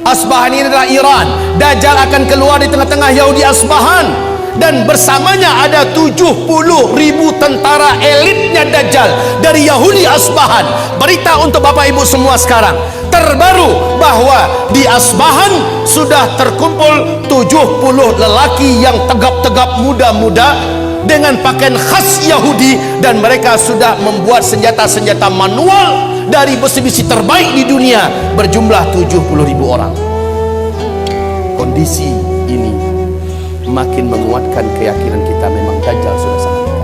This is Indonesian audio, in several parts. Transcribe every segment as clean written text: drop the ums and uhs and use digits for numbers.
Asbahan ini adalah Iran. Dajjal akan keluar di tengah-tengah Yahudi Asbahan, dan bersamanya ada 70.000 tentara elitnya Dajjal dari Yahudi Asbahan. Berita untuk Bapak Ibu semua sekarang terbaru bahwa di Asbahan sudah terkumpul 70 lelaki yang tegap-tegap muda-muda dengan pakaian khas Yahudi, dan mereka sudah membuat senjata-senjata manual dari besi-besi terbaik di dunia berjumlah 70.000 orang. Kondisi ini makin menguatkan keyakinan kita memang Dajjal sudah sangat dekat.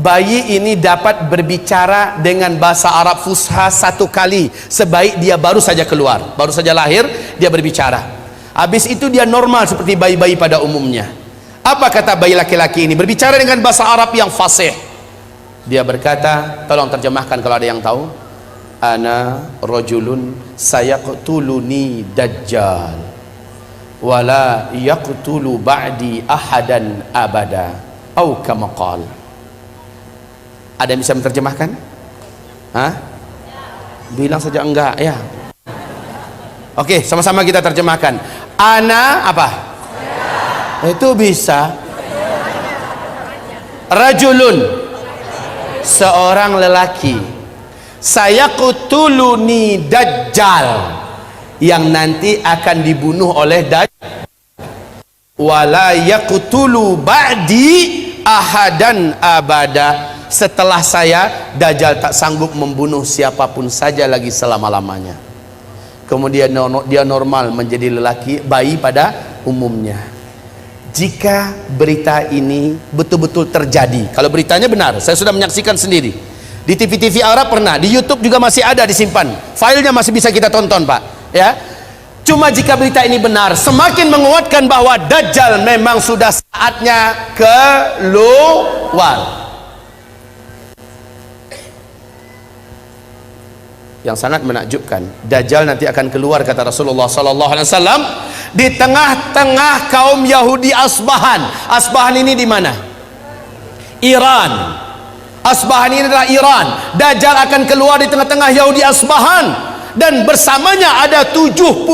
Bayi ini dapat berbicara dengan bahasa Arab Fusha 1 kali sebaik dia baru saja keluar, baru saja lahir dia berbicara. Habis itu dia normal seperti bayi-bayi pada umumnya. Apa kata bayi laki-laki ini? Berbicara dengan bahasa Arab yang fasih. Dia berkata, tolong terjemahkan kalau ada yang tahu. Ana rajulun sayaqtuluni dajjal wala yaqtulu ba'di ahadan abada au kama qala. Ada yang bisa menerjemahkan? Hah? Bilang saja enggak ya. Oke, sama-sama kita terjemahkan. Ana apa? Itu bisa. Rajulun, seorang lelaki. Sayaqtuluni dajjal, yang nanti akan dibunuh oleh Dajjal. Wala yaqtulu ba'di ahadan abada. Setelah saya, Dajjal tak sanggup membunuh siapapun saja lagi selama-lamanya. Kemudian dia normal menjadi lelaki, bayi pada umumnya. Jika berita ini betul-betul terjadi, kalau beritanya benar, saya sudah menyaksikan sendiri di TV-TV Arab, pernah di YouTube juga masih ada disimpan, filenya masih bisa kita tonton Pak ya. Cuma jika berita ini benar, semakin menguatkan bahwa Dajjal memang sudah saatnya keluar. Yang sangat menakjubkan, Dajjal nanti akan keluar, kata Rasulullah sallallahu alaihi wasallam, di tengah-tengah kaum Yahudi Asbahan. Asbahan ini di mana? Iran. Asbahan ini adalah Iran. Dajjal akan keluar di tengah-tengah Yahudi Asbahan, dan bersamanya ada 70.000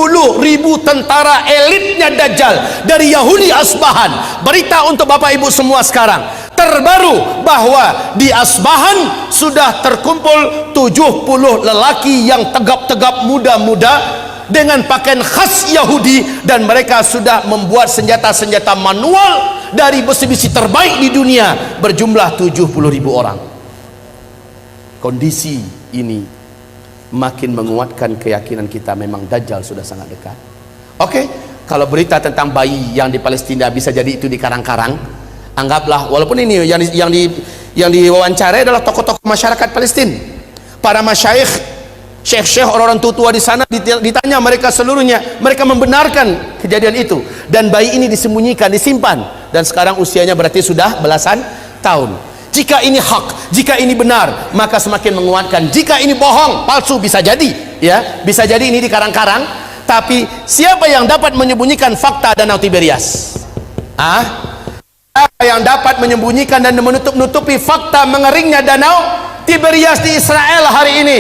tentara elitnya Dajjal dari Yahudi Asbahan. Berita untuk Bapak Ibu semua sekarang terbaru bahwa di Asbahan sudah terkumpul 70 lelaki yang tegap-tegap muda-muda dengan pakaian khas Yahudi, dan mereka sudah membuat senjata-senjata manual dari besi-besi terbaik di dunia berjumlah 70.000 orang. Kondisi ini makin menguatkan keyakinan kita memang Dajjal sudah sangat dekat. Oke, kalau berita tentang bayi yang di Palestina bisa jadi itu di karang-karang, anggaplah, walaupun ini yang diwawancarai adalah tokoh-tokoh masyarakat Palestina, para masyayikh, syekh-syekh, orang-orang tua di sana, ditanya mereka seluruhnya, mereka membenarkan kejadian itu, dan bayi ini disembunyikan, disimpan, dan sekarang usianya berarti sudah belasan tahun. Jika ini hak, jika ini benar, maka semakin menguatkan. Jika ini bohong, palsu, bisa jadi ya, bisa jadi ini di karang-karang. Tapi siapa yang dapat menyembunyikan fakta Danau Tiberias? Siapa yang dapat menyembunyikan dan menutup-nutupi fakta mengeringnya Danau Tiberias di Israel hari ini?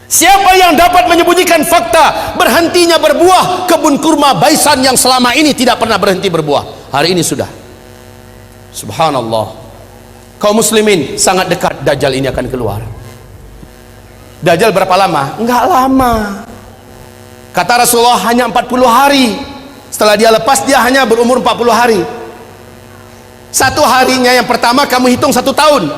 Siapa yang dapat menyembunyikan fakta berhentinya berbuah kebun kurma Baisan yang selama ini tidak pernah berhenti berbuah? Hari ini sudah. Subhanallah. Kaum muslimin, sangat dekat Dajjal ini akan keluar. Dajjal berapa lama? Enggak lama. Kata Rasulullah hanya 40 hari. Setelah dia lepas, dia hanya berumur 40 hari. Satu harinya yang pertama kamu hitung 1 tahun.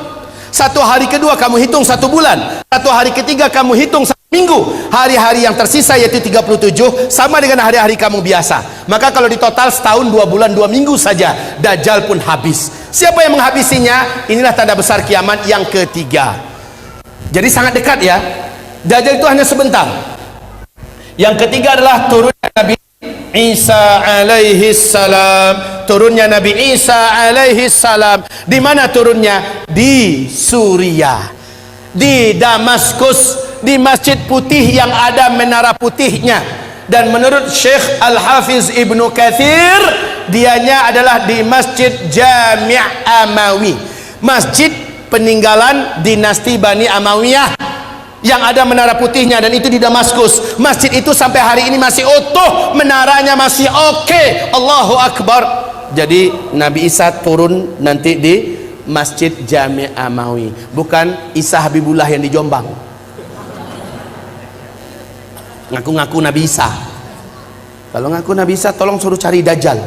Satu hari kedua kamu hitung 1 bulan. Satu hari ketiga kamu hitung 1 minggu. Hari-hari yang tersisa yaitu 37 sama dengan hari-hari kamu biasa. Maka kalau di total setahun 2 bulan 2 minggu saja, Dajjal pun habis. Siapa yang menghabisinya? Inilah tanda besar kiamat yang ketiga. Jadi sangat dekat ya. Dajjal itu hanya sebentar. Yang ketiga adalah turunnya Nabi Isa alaihi salam. Turunnya Nabi Isa alaihi salam. Di mana turunnya? Di Suriah, di Damaskus, di Masjid Putih yang ada menara putihnya. Dan menurut Syekh Al-Hafiz Ibnu Katsir, dianya adalah di Masjid Jami' Amawi, masjid peninggalan dinasti Bani Amawiyah yang ada menara putihnya, dan itu di Damaskus. Masjid itu sampai hari ini masih utuh, menaranya masih oke. Allahu Akbar. Jadi Nabi Isa turun nanti di Masjid Jami' Amawi, bukan Isa Habibullah yang di Jombang. Ngaku-ngaku Nabi Isa. Kalau ngaku Nabi Isa, tolong suruh cari Dajjal,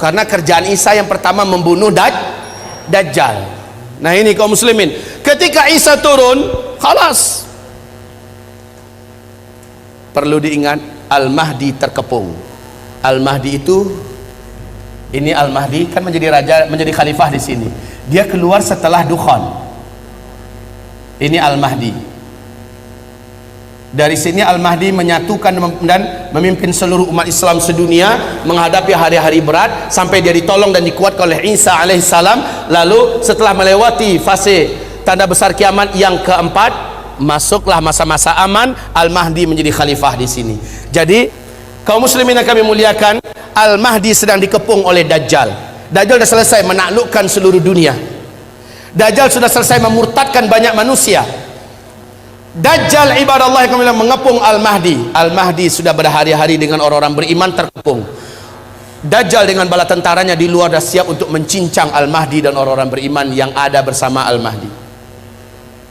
karena kerjaan Isa yang pertama membunuh Dajjal. Nah ini kaum muslimin, ketika Isa turun, khalas. Perlu diingat, Al-Mahdi terkepung. Al-Mahdi itu, ini Al-Mahdi kan menjadi raja, menjadi khalifah di sini. Dia keluar setelah Dukhan. Ini Al-Mahdi. Dari sini Al-Mahdi menyatukan dan memimpin seluruh umat Islam sedunia menghadapi hari-hari berat sampai dia ditolong dan dikuatkan oleh Isa alaihissalam. Lalu setelah melewati fase tanda besar kiamat yang keempat, masuklah masa-masa aman. Al-Mahdi menjadi khalifah di sini. Jadi kaum muslimin yang kami muliakan, Al-Mahdi sedang dikepung oleh Dajjal. Dajjal sudah selesai menaklukkan seluruh dunia. Dajjal sudah selesai memurtadkan banyak manusia. Dajjal ibadallah yang kami mengepung Al-Mahdi. Al-Mahdi sudah berhari-hari dengan orang-orang beriman terkepung. Dajjal dengan bala tentaranya di luar dah siap untuk mencincang Al-Mahdi dan orang-orang beriman yang ada bersama Al-Mahdi.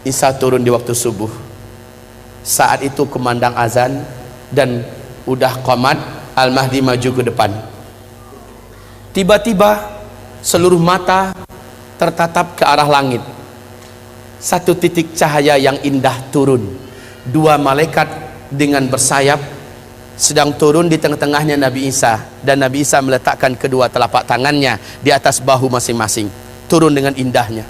Isa turun di waktu subuh. Saat itu kumandang azan dan udah qomat. Al-Mahdi maju ke depan. Tiba-tiba seluruh mata tertatap ke arah langit. Satu titik cahaya yang indah turun. Dua malaikat dengan bersayap sedang turun di tengah-tengahnya Nabi Isa, dan Nabi Isa meletakkan kedua telapak tangannya di atas bahu masing-masing. Turun dengan indahnya.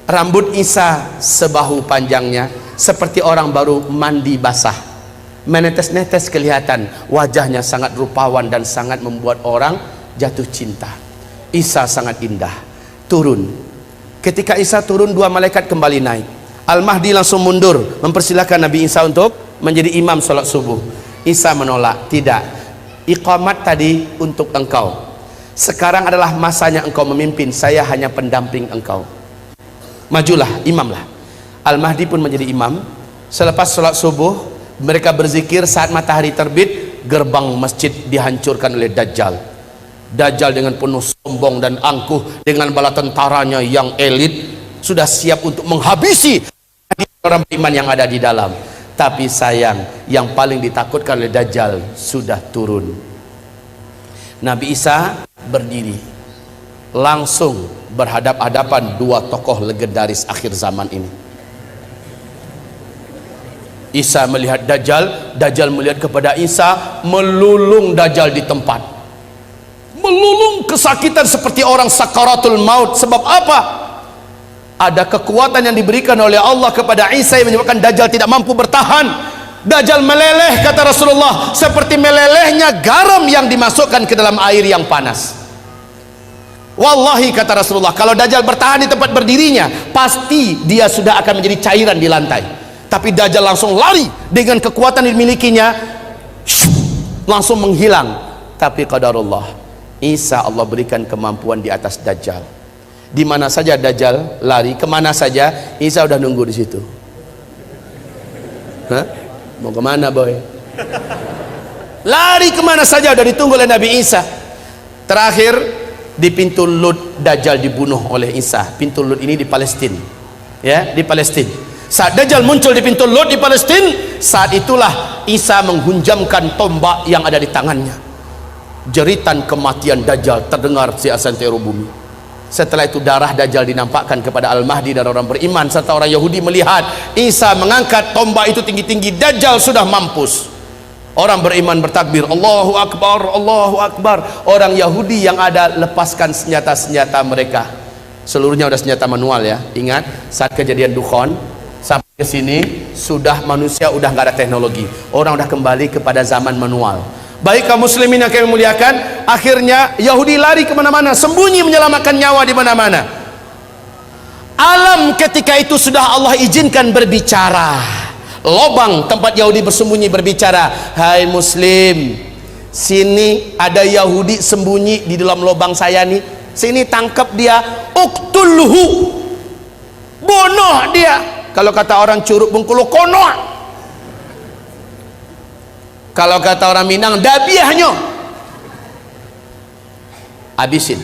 Rambut Isa sebahu panjangnya, seperti orang baru mandi basah. Menetes-netes kelihatan. Wajahnya sangat rupawan dan sangat membuat orang jatuh cinta. Isa sangat indah. Turun. Ketika Isa turun, dua malaikat kembali naik. Al-Mahdi langsung mundur mempersilahkan Nabi Isa untuk menjadi imam sholat subuh. Isa menolak. Tidak, iqamat tadi untuk engkau, sekarang adalah masanya engkau memimpin, saya hanya pendamping engkau. Majulah, imamlah. Al-Mahdi pun menjadi imam. Selepas sholat subuh, mereka berzikir. Saat matahari terbit, gerbang masjid dihancurkan oleh Dajjal. Dajjal dengan penuh sombong dan angkuh dengan bala tentaranya yang elit sudah siap untuk menghabisi orang beriman yang ada di dalam. Tapi sayang, yang paling ditakutkan oleh Dajjal sudah turun. Nabi Isa berdiri, langsung berhadap-hadapan dua tokoh legendaris akhir zaman ini. Isa melihat Dajjal, Dajjal melihat kepada Isa, melulung Dajjal di tempat. Melulung kesakitan seperti orang sakaratul maut. Sebab apa? Ada kekuatan yang diberikan oleh Allah kepada Isa yang menyebabkan Dajjal tidak mampu bertahan. Dajjal meleleh, kata Rasulullah, seperti melelehnya garam yang dimasukkan ke dalam air yang panas. Wallahi, kata Rasulullah, kalau Dajjal bertahan di tempat berdirinya, pasti dia sudah akan menjadi cairan di lantai. Tapi Dajjal langsung lari dengan kekuatan yang dimilikinya, langsung menghilang. Tapi qadarullah, Isa Allah berikan kemampuan di atas Dajjal. Di mana saja Dajjal lari, kemana saja, Isa udah nunggu di situ. Hah? Mau kemana boy? Lari kemana saja udah ditunggu oleh Nabi Isa. Terakhir di pintu Lud, Dajjal dibunuh oleh Isa. Pintu Lud ini di Palestina, ya, di Palestina. Saat Dajjal muncul di pintu Lud di Palestina, saat itulah Isa menghunjamkan tombak yang ada di tangannya. Jeritan kematian Dajjal terdengar di santero bumi. Setelah itu darah Dajjal dinampakkan kepada Al-Mahdi dan orang beriman serta orang Yahudi melihat Isa mengangkat tombak itu tinggi-tinggi. Dajjal sudah mampus. Orang beriman bertakbir, Allahu Akbar, Allahu Akbar. Orang Yahudi yang ada lepaskan senjata-senjata mereka. Seluruhnya udah senjata manual ya. Ingat, saat kejadian Dukhan sampai ke sini sudah manusia udah nggak ada teknologi. Orang udah kembali kepada zaman manual. Baik kaum muslimin yang kami muliakan, akhirnya Yahudi lari kemana-mana, sembunyi menyelamatkan nyawa di mana-mana. Alam ketika itu sudah Allah izinkan berbicara. lobang tempat Yahudi bersembunyi berbicara, hai Muslim, sini ada Yahudi sembunyi di dalam lubang saya nih, sini tangkap dia, uqtulhu, bunuh dia. Kalau kata orang Curug Bengkulu, konoh. Kalau kata orang Minang, dabiahnya, habisin.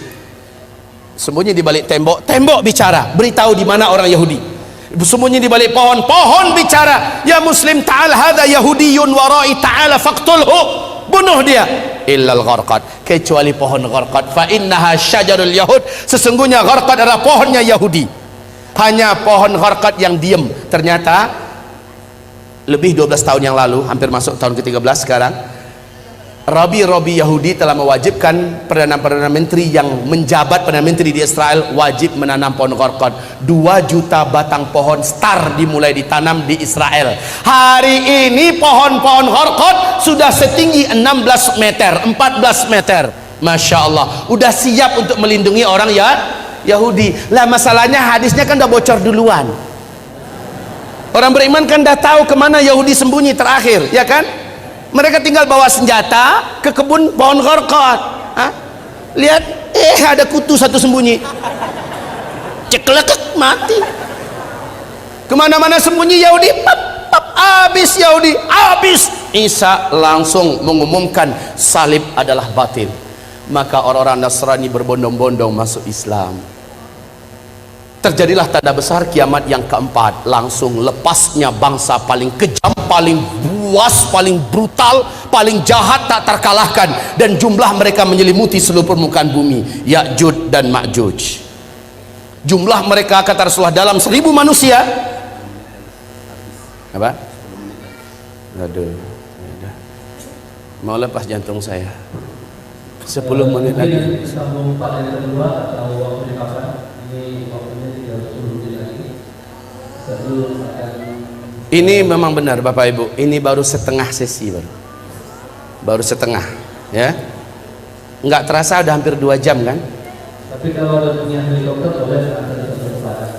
Sembunyi di balik tembok, tembok bicara, beritahu di mana orang Yahudi. Sembunyi di balik pohon, pohon bicara, ya Muslim, ta'al hadha Yahudiyun warai, ta'ala faqtulhu, bunuh dia. Illal gharqad, kecuali pohon gharqad, fa innaha syajarul yahud, sesungguhnya gharqad adalah pohonnya Yahudi. Hanya pohon gharqad yang diem. Ternyata lebih 12 tahun yang lalu, hampir masuk tahun ke-13 sekarang, Rabi Yahudi telah mewajibkan Perdana Menteri yang menjabat Perdana Menteri di Israel wajib menanam pohon gharqad. 2 juta batang pohon star dimulai ditanam di Israel. Hari ini pohon-pohon gharqad sudah setinggi 16 meter, 14 meter. Masya Allah, udah siap untuk melindungi orang ya Yahudi. Lah masalahnya hadisnya kan udah bocor duluan. Orang beriman kan udah tahu kemana Yahudi sembunyi terakhir, ya kan? Mereka tinggal bawa senjata ke kebun pohon gharqad. Lihat, ada kutu satu sembunyi, ceklek mati. Kemana-mana sembunyi Yahudi, pap, pap, habis Yahudi, habis. Isa langsung mengumumkan salib adalah batil. Maka orang-orang Nasrani berbondong-bondong masuk Islam. Terjadilah tanda besar kiamat yang keempat. Langsung lepasnya bangsa paling kejam, paling buas, paling brutal, paling jahat, tak terkalahkan, dan jumlah mereka menyelimuti seluruh permukaan bumi, Ya'juj dan Ma'juj. Jumlah mereka kata Rasulullah dalam 1000 manusia. Apa? Aduh, mau lepas jantung saya. 10 menit lagi. Sambung part yang kedua atau waktu kapan? Ini waktunya 30 menit lagi. Sebelum akan. Ini memang benar Bapak Ibu, ini baru setengah sesi, baru setengah, ya. Nggak terasa udah hampir 2 jam kan? Tapi kalau ada punya helikopter boleh antar kesempatan.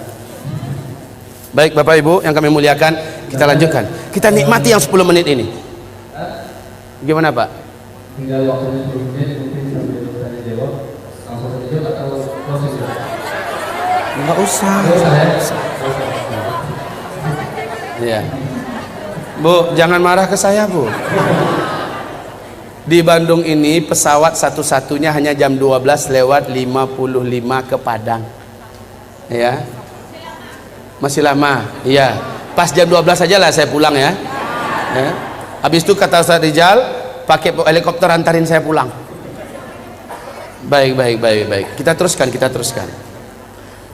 Baik Bapak Ibu yang kami muliakan, kita lanjutkan. Kita nikmati yang 10 menit ini. Gimana Pak? Tinggal waktunya 10 menit, mungkin sambil tanya jawab. Langsung saja atau proses? Nggak usah. Ya, Bu, jangan marah ke saya, Bu. Di Bandung ini pesawat satu-satunya hanya jam 12 lewat 55 ke Padang. Ya, masih lama. Iya, pas jam 12 aja lah saya pulang ya. Habis itu kata Ustaz Rijal, pakai helikopter antarin saya pulang. Baik. Kita teruskan.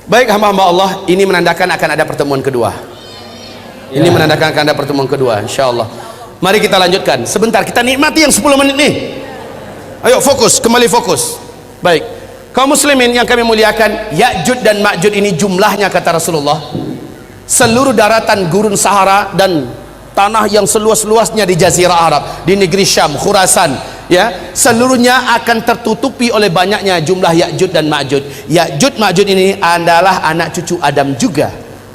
Baik hamba-hamba Allah, ini menandakan akan ada pertemuan kedua. Ini menandakan akan ada pertemuan kedua, insya Allah. Mari kita lanjutkan. Sebentar, kita nikmati yang 10 menit nih. Ayo fokus, kembali fokus. Baik, kaum muslimin yang kami muliakan, Ya'juj dan Ma'juj ini jumlahnya kata Rasulullah, seluruh daratan gurun Sahara dan tanah yang seluas-luasnya di Jazirah Arab, di negeri Syam, Khurasan, ya, seluruhnya akan tertutupi oleh banyaknya jumlah Ya'juj dan Ma'juj. Ya'juj Ma'juj ini adalah anak cucu Adam juga,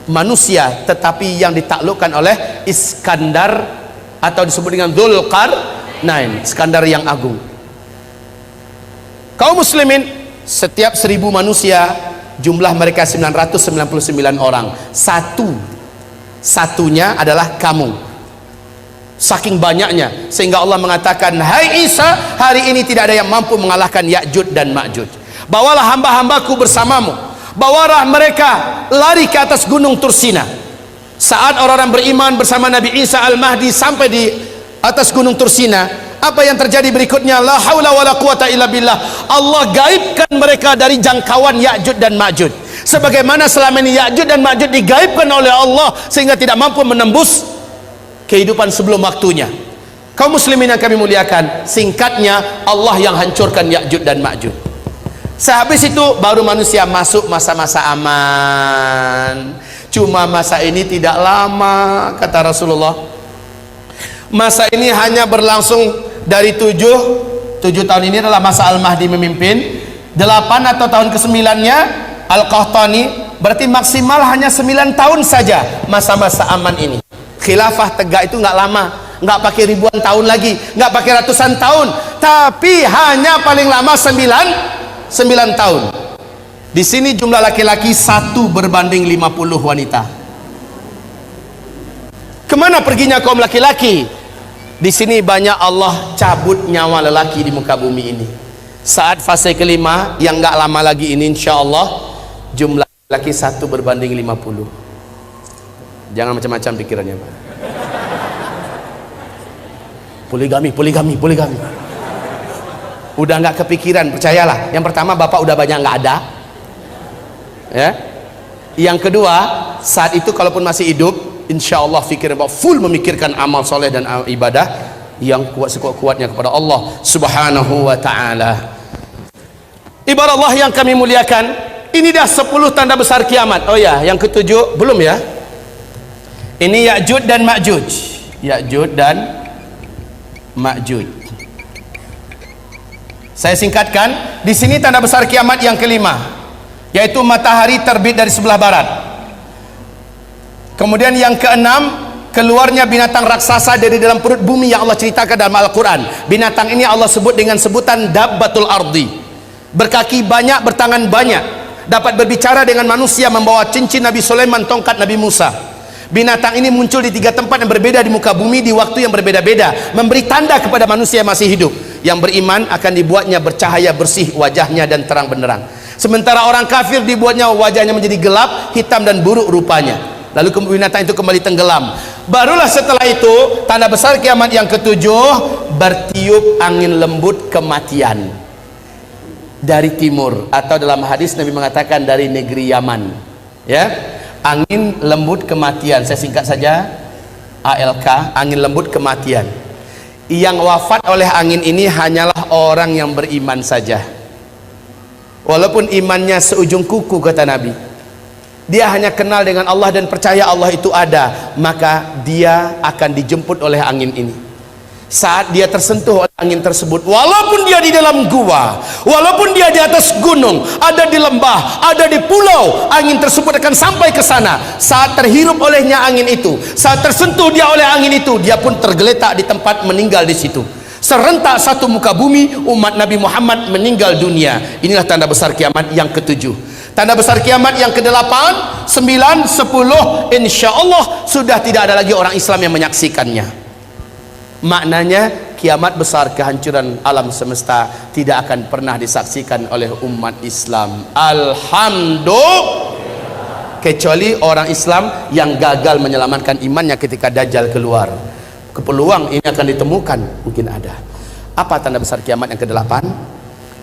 manusia, tetapi yang ditaklukkan oleh Iskandar atau disebut dengan Dzulqarnain, Iskandar yang agung. Kaum muslimin, setiap 1000 manusia jumlah mereka 999 orang. Satunya adalah kamu. Saking banyaknya sehingga Allah mengatakan, hai Isa, hari ini tidak ada yang mampu mengalahkan Ya'juj dan Ma'juj. Bawalah hamba-hambaku bersamamu, bawalah mereka lari ke atas gunung Tursina. Saat orang-orang beriman bersama Nabi Isa Al-Mahdi sampai di atas gunung Tursina, apa yang terjadi berikutnya? La haula wala quwata illa billah. Allah gaibkan mereka dari jangkauan Ya'juj dan Ma'juj, sebagaimana selama ini Ya'juj dan Ma'juj digaibkan oleh Allah sehingga tidak mampu menembus kehidupan sebelum waktunya. Kaum muslimin yang kami muliakan, singkatnya Allah yang hancurkan Ya'juj dan Ma'juj. Sehabis itu baru manusia masuk masa-masa aman. Cuma masa ini tidak lama kata Rasulullah. Masa ini hanya berlangsung dari 7 tahun. Ini adalah masa Al-Mahdi memimpin. 8 atau tahun ke-9-nya Al-Qahtani. Berarti maksimal hanya 9 tahun saja masa-masa aman ini. Khilafah tegak itu nggak lama, nggak pakai ribuan tahun lagi, nggak pakai ratusan tahun, tapi hanya paling lama 9 tahun. Di sini jumlah laki-laki 1 berbanding 50 wanita. Kemana perginya kaum laki-laki? Di sini banyak Allah cabut nyawa lelaki di muka bumi ini. Saat fase kelima yang nggak lama lagi ini, insya Allah jumlah laki 1 berbanding 50. Jangan macam-macam pikirannya, Pak. Poligami. Udah nggak kepikiran, percayalah. Yang pertama, bapak udah banyak nggak ada, ya. Yang kedua, saat itu kalaupun masih hidup, insya Allah fikir bapak full memikirkan amal soleh dan ibadah yang kuat sekuat-kuatnya kepada Allah Subhanahu wa ta'ala. Ibarat Allah yang kami muliakan, ini dah 10 tanda besar kiamat. Oh ya, yang ketujuh belum ya? Ini Ya'juj dan Ma'juj. Ya'juj dan Ma'juj. Saya singkatkan, di sini tanda besar kiamat yang kelima, yaitu matahari terbit dari sebelah barat. Kemudian yang keenam, keluarnya binatang raksasa dari dalam perut bumi yang Allah ceritakan dalam Al-Quran. Binatang ini Allah sebut dengan sebutan Dabbatul Ardi. Berkaki banyak, bertangan banyak, dapat berbicara dengan manusia, membawa cincin Nabi Sulaiman, tongkat Nabi Musa. Binatang ini muncul di 3 tempat yang berbeda di muka bumi, di waktu yang berbeda-beda, memberi tanda kepada manusia yang masih hidup. Yang beriman akan dibuatnya bercahaya bersih wajahnya dan terang benderang, sementara orang kafir dibuatnya wajahnya menjadi gelap, hitam dan buruk rupanya. Lalu binatang itu kembali tenggelam. Barulah setelah itu tanda besar kiamat yang ketujuh, bertiup angin lembut kematian dari timur, atau dalam hadis Nabi mengatakan dari negeri Yaman, ya. Angin lembut kematian, saya singkat saja, ALK, angin lembut kematian. Yang wafat oleh angin ini hanyalah orang yang beriman saja, walaupun imannya seujung kuku, kata Nabi. Dia hanya kenal dengan Allah dan percaya Allah itu ada, maka dia akan dijemput oleh angin ini. Saat dia tersentuh oleh angin tersebut, walaupun dia di dalam gua, walaupun dia di atas gunung, ada di lembah, ada di pulau, angin tersebut akan sampai ke sana. Saat terhirup olehnya angin itu, saat tersentuh dia oleh angin itu, dia pun tergeletak di tempat, meninggal di situ. Serentak satu muka bumi umat Nabi Muhammad meninggal dunia. Inilah tanda besar kiamat yang ketujuh. Tanda besar kiamat yang ke-8, 9, 10, insya Allah sudah tidak ada lagi orang Islam yang menyaksikannya. Maknanya kiamat besar, kehancuran alam semesta tidak akan pernah disaksikan oleh umat Islam, alhamdulillah, kecuali orang Islam yang gagal menyelamatkan imannya ketika Dajjal keluar. Peluang ini akan ditemukan, mungkin ada. Apa tanda besar kiamat yang ke-8?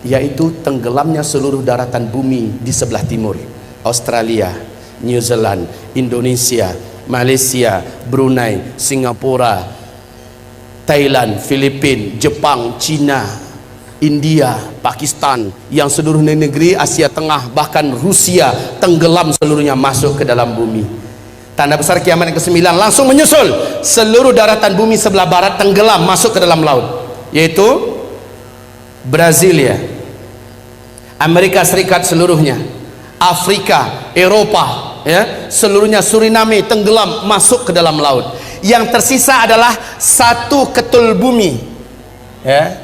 Yaitu tenggelamnya seluruh daratan bumi di sebelah timur, Australia, New Zealand, Indonesia, Malaysia, Brunei, Singapura, Thailand, Filipina, Jepang, Cina, India, Pakistan, yang seluruh negeri Asia Tengah, bahkan Rusia tenggelam seluruhnya masuk ke dalam bumi. Tanda besar kiamat yang ke-9 langsung menyusul, seluruh daratan bumi sebelah barat tenggelam masuk ke dalam laut, yaitu Brasilia, Amerika Serikat seluruhnya, Afrika, Eropa, ya, seluruhnya, Suriname tenggelam masuk ke dalam laut. Yang tersisa adalah satu ketul bumi, ya.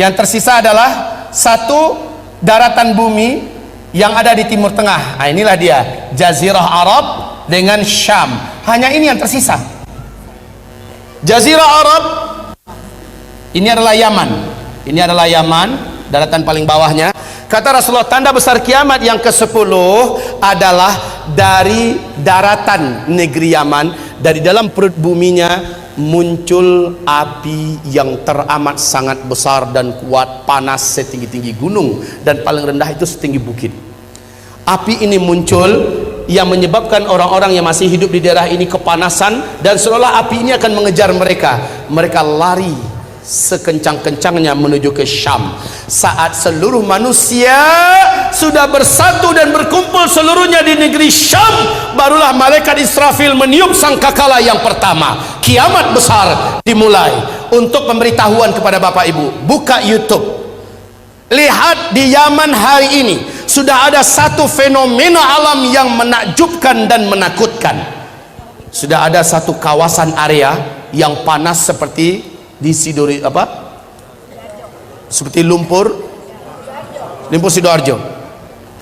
Yang tersisa adalah satu daratan bumi yang ada di timur tengah. Nah, inilah dia, Jazirah Arab dengan Syam. Hanya ini yang tersisa. Jazirah Arab ini adalah Yaman. Ini adalah Yaman, daratan paling bawahnya. Kata Rasulullah, tanda besar kiamat yang ke-10 adalah dari daratan negeri Yaman, dari dalam perut buminya muncul api yang teramat sangat besar dan kuat, panas setinggi-tinggi gunung, dan paling rendah itu setinggi bukit. Api ini muncul yang menyebabkan orang-orang yang masih hidup di daerah ini kepanasan, dan seolah api ini akan mengejar mereka. Mereka lari sekencang-kencangnya menuju ke Syam. Saat seluruh manusia sudah bersatu dan berkumpul seluruhnya di negeri Syam, barulah malaikat Israfil meniup sangkakala yang pertama. Kiamat besar dimulai. Untuk pemberitahuan kepada Bapak Ibu, buka YouTube, lihat di Yaman hari ini sudah ada satu fenomena alam yang menakjubkan dan menakutkan. Sudah ada satu kawasan area yang panas seperti di seperti lumpur Sidoarjo.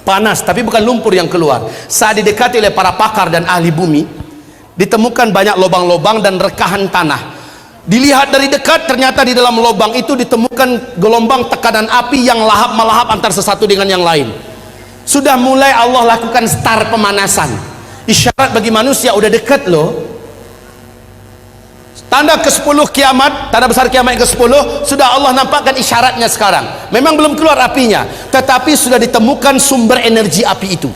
Panas, tapi bukan lumpur yang keluar. Saat didekati oleh para pakar dan ahli bumi, ditemukan banyak lubang-lubang dan rekahan tanah. Dilihat dari dekat, ternyata di dalam lubang itu ditemukan gelombang tekanan api yang lahap-melahap antar sesatu dengan yang lain. Sudah mulai Allah lakukan start pemanasan. Isyarat bagi manusia udah dekat loh. Tanda ke-10 kiamat, tanda besar kiamat yang ke-10, sudah Allah nampakkan isyaratnya sekarang. Memang belum keluar apinya, tetapi sudah ditemukan sumber energi api itu,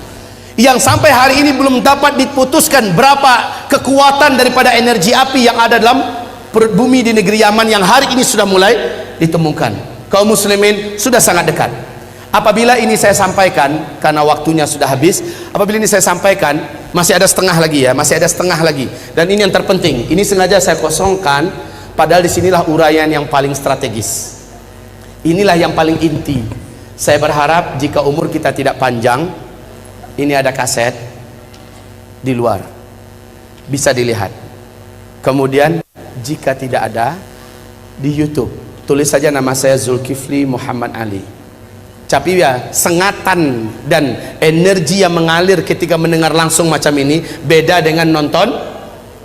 yang sampai hari ini belum dapat diputuskan berapa kekuatan daripada energi api yang ada dalam perut bumi di negeri Yaman, yang hari ini sudah mulai ditemukan. Kaum muslimin, sudah sangat dekat. Apabila ini saya sampaikan, karena waktunya sudah habis, apabila ini saya sampaikan, masih ada setengah lagi ya, masih ada setengah lagi. Dan ini yang terpenting, ini sengaja saya kosongkan, padahal disinilah uraian yang paling strategis. Inilah yang paling inti. Saya berharap jika umur kita tidak panjang, ini ada kaset di luar, bisa dilihat. Kemudian jika tidak ada, di YouTube, tulis saja nama saya Zulkifli Muhammad Ali. Tapi ya, sengatan dan energi yang mengalir ketika mendengar langsung macam ini beda dengan nonton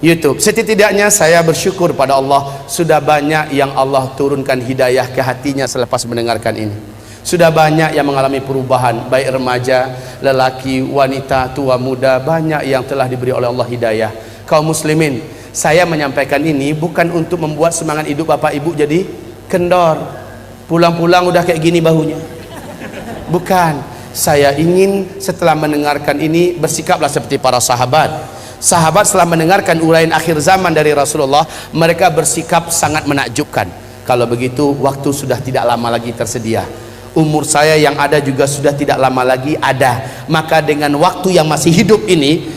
YouTube. Setidaknya saya bersyukur pada Allah, sudah banyak yang Allah turunkan hidayah ke hatinya selepas mendengarkan ini. Sudah banyak yang mengalami perubahan, baik remaja, lelaki, wanita, tua, muda, banyak yang telah diberi oleh Allah hidayah. Kaum muslimin, saya menyampaikan ini bukan untuk membuat semangat hidup bapak ibu jadi kendor, pulang-pulang udah kayak gini bahunya. Bukan, saya ingin setelah mendengarkan ini bersikaplah seperti para sahabat. Sahabat setelah mendengarkan uraian akhir zaman dari Rasulullah, mereka bersikap sangat menakjubkan. Kalau begitu, waktu sudah tidak lama lagi tersedia. Umur saya yang ada juga sudah tidak lama lagi ada. Maka dengan waktu yang masih hidup ini,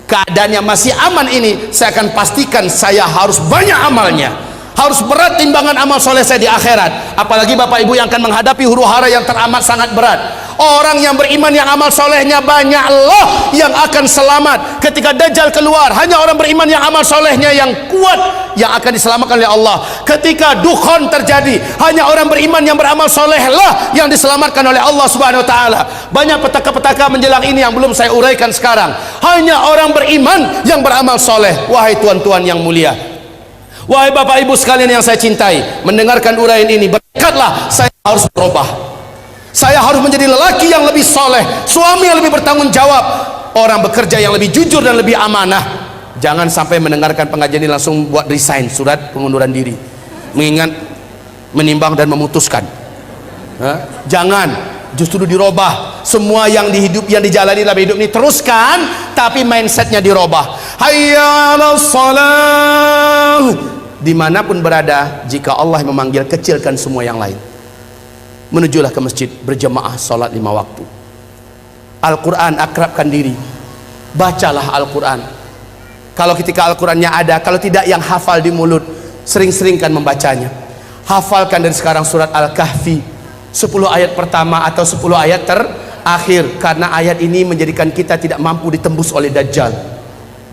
keadaan yang masih aman ini, saya akan pastikan saya harus banyak amalnya. Harus berat timbangan amal soleh saya di akhirat. Apalagi bapak ibu yang akan menghadapi huru hara yang teramat sangat berat. Orang yang beriman yang amal solehnya banyak, Allah yang akan selamat ketika Dajjal keluar. Hanya orang beriman yang amal solehnya yang kuat yang akan diselamatkan oleh Allah. Ketika dukhon terjadi, hanya orang beriman yang beramal soleh lah yang diselamatkan oleh Allah Subhanahu Wa Taala. Banyak petaka-petaka menjelang ini yang belum saya uraikan sekarang. Hanya orang beriman yang beramal soleh. Wahai tuan-tuan yang mulia, wahai bapak ibu sekalian yang saya cintai, mendengarkan uraian ini berkatlah saya harus berubah. Saya harus menjadi lelaki yang lebih soleh, suami yang lebih bertanggung jawab, orang bekerja yang lebih jujur dan lebih amanah. Jangan sampai mendengarkan pengajian ini langsung buat resign, surat pengunduran diri, mengingat, menimbang dan memutuskan. Jangan, justru dirubah. Semua yang dijalani dalam hidup ini teruskan, tapi mindsetnya dirubah. Hayya 'alas shalah. Dimanapun berada, jika Allah memanggil, kecilkan semua yang lain. Menujulah ke masjid, berjamaah salat 5 waktu. Al-Quran, akrabkan diri, bacalah Al-Quran. Kalau ketika Al-Qurannya ada, kalau tidak yang hafal di mulut, sering-seringkan membacanya. Hafalkan dari sekarang surat Al-Kahfi, 10 ayat pertama atau 10 ayat terakhir, karena ayat ini menjadikan kita tidak mampu ditembus oleh Dajjal,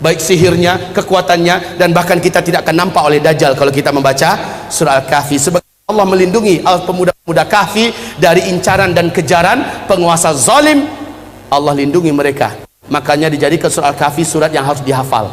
baik sihirnya, kekuatannya, dan bahkan kita tidak akan nampak oleh Dajjal kalau kita membaca surah Al-Kahfi. Sebab Allah melindungi pemuda-pemuda Kahfi dari incaran dan kejaran penguasa zalim. Allah lindungi mereka, makanya dijadikan surah Al-Kahfi surat yang harus dihafal.